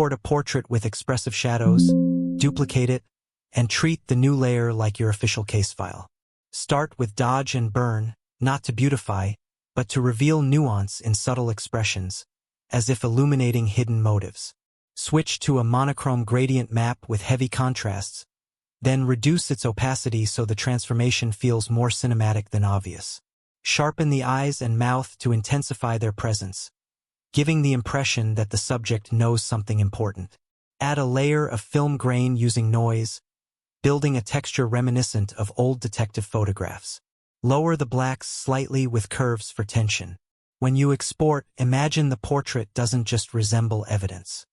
Import a portrait with expressive shadows, duplicate it, and treat the new layer like your official case file. Start with dodge and burn, not to beautify, but to reveal nuance in subtle expressions, as if illuminating hidden motives. Switch to a monochrome gradient map with heavy contrasts, then reduce its opacity so the transformation feels more cinematic than obvious. Sharpen the eyes and mouth to intensify their presence, giving the impression that the subject knows something important. Add a layer of film grain using noise, building a texture reminiscent of old detective photographs. Lower the blacks slightly with curves for tension. When you export, imagine the portrait doesn't just resemble evidence.